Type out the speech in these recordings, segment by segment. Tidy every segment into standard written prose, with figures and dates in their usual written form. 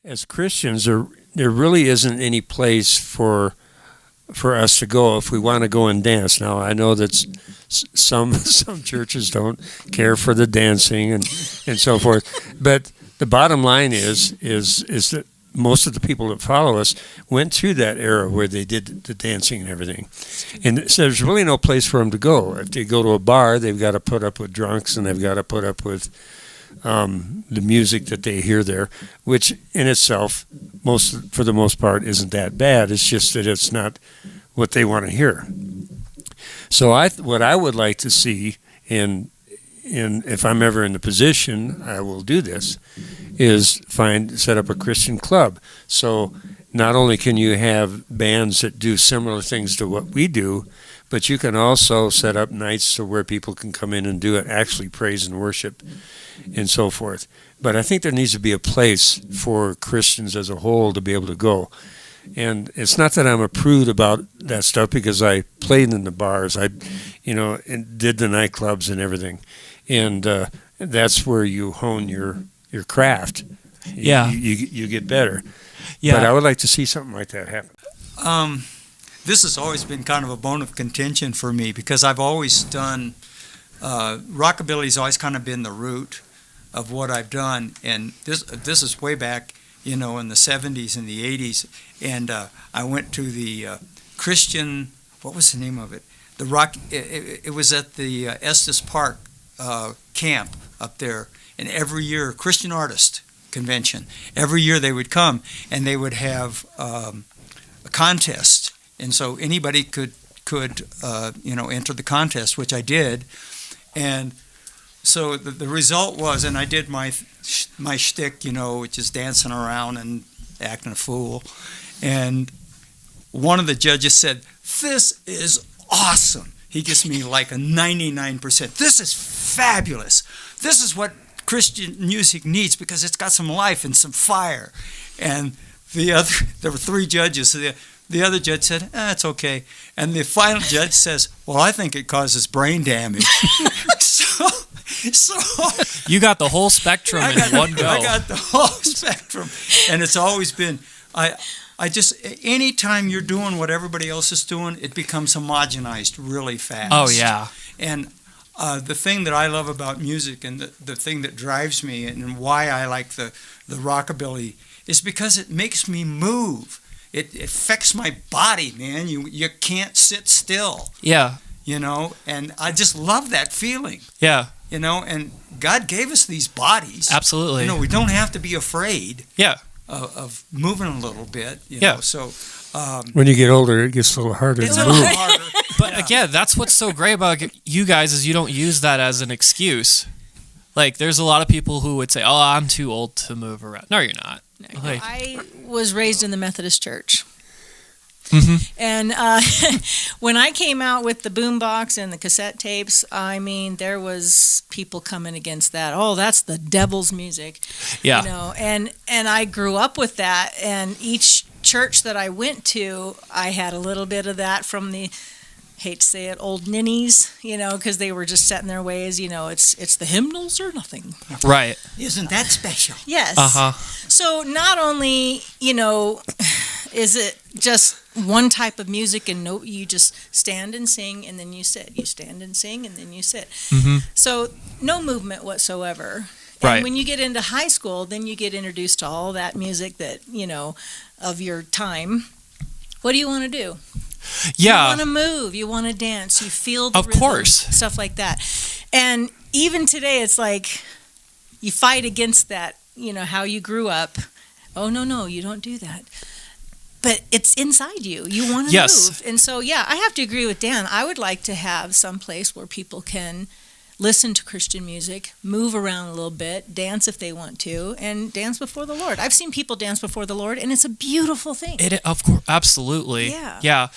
as Christians, there really isn't any place for us to go if we want to go and dance. Now, I know that some churches don't care for the dancing and so forth, but the bottom line is that most of the people that follow us went through that era where they did the dancing and everything. And so there's really no place for them to go. If they go to a bar, they've got to put up with drunks and they've got to put up with the music that they hear there, which in itself, for the most part, isn't that bad. It's just that it's not what they want to hear. So what I would like to see, and if I'm ever in the position, I will do this, is set up a Christian club. So not only can you have bands that do similar things to what we do, but you can also set up nights to where people can come in and do it, actually praise and worship and so forth. But I think there needs to be a place for Christians as a whole to be able to go. And it's not that I'm a prude about that stuff, because I played in the bars, and did the nightclubs and everything. And that's where you hone your craft. Yeah. You get better. Yeah. But I would like to see something like that happen. This has always been kind of a bone of contention for me, because I've always done, rockabilly's always kind of been the root of what I've done. And this is way back, in the 70s and the 80s. And I went to the Christian, what was the name of it? The rock. It was at the Estes Park camp up there. And every year, Christian artist convention, every year they would come and they would have a contest. And so anybody could enter the contest, which I did. And so the result was, and I did my shtick, which is dancing around and acting a fool. And one of the judges said, "This is awesome." He gives me like a 99%. "This is fabulous. This is what Christian music needs, because it's got some life and some fire." And there were three judges. The other judge said, "It's okay." And the final judge says, "Well, I think it causes brain damage." So you got the whole spectrum in one go. I got the whole spectrum. And it's always been, I just, anytime you're doing what everybody else is doing, it becomes homogenized really fast. Oh, yeah. And the thing that I love about music, and the thing that drives me and why I like the rockabilly, is because it makes me move. It affects my body, man. You can't sit still. Yeah. And I just love that feeling. Yeah. And God gave us these bodies. Absolutely. We don't have to be afraid. Yeah. Of moving a little bit. Yeah. So when you get older, it gets a little harder to move. Harder. But again, that's what's so great about you guys, is you don't use that as an excuse. Like, there's a lot of people who would say, "Oh, I'm too old to move around." No, you're not. Like, I was raised in the Methodist Church. Mm-hmm. And when I came out with the boombox and the cassette tapes, I mean, there was people coming against that. "Oh, that's the devil's music." Yeah. And I grew up with that, and each church that I went to, I had a little bit of that from the, hate to say it, old ninnies, because they were just set in their ways. It's the hymnals or nothing. Right. Isn't that special? Yes. Uh-huh. So not only, is it just one type of music, and you just stand and sing and then you sit. You stand and sing and then you sit. Mm-hmm. So no movement whatsoever. Right. And when you get into high school, then you get introduced to all that music that, of your time. What do you want to do? Yeah. You want to move. You want to dance. You feel the Of rhythm, course. stuff like that. And even today, it's like you fight against that, how you grew up. "Oh, no, you don't do that." But it's inside you. You want to move. And so, yeah, I have to agree with Dan. I would like to have some place where people can listen to Christian music, move around a little bit, dance if they want to, and dance before the Lord. I've seen people dance before the Lord, and it's a beautiful thing. Of course, absolutely. Yeah. Yeah.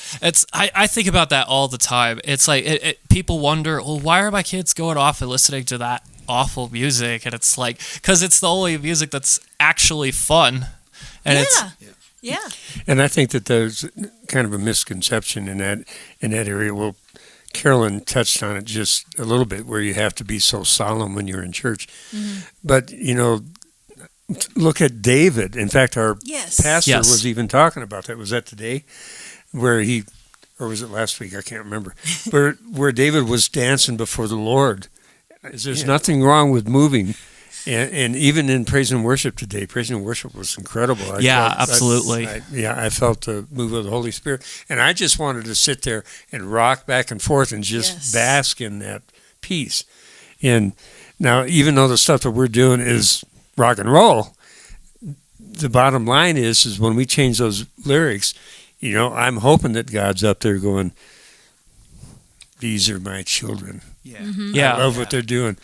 I think about that all the time. It's like people wonder, well, why are my kids going off and listening to that awful music? And it's like, because it's the only music that's actually fun. And Yeah. And I think that there's kind of a misconception in that area. Well, Carolyn touched on it just a little bit, where you have to be so solemn when you're in church. Mm-hmm. But, look at David. In fact, our Yes. pastor Yes. was even talking about that. Was that today? Or was it last week? I can't remember. Where David was dancing before the Lord. There's nothing wrong with moving. And even in praise and worship today, praise and worship was incredible. Absolutely. I felt the move of the Holy Spirit. And I just wanted to sit there and rock back and forth and just Yes. bask in that peace. And now, even though the stuff that we're doing is rock and roll, the bottom line is when we change those lyrics, I'm hoping that God's up there going, these are my children. Yeah. Mm-hmm. Yeah. I love what they're doing.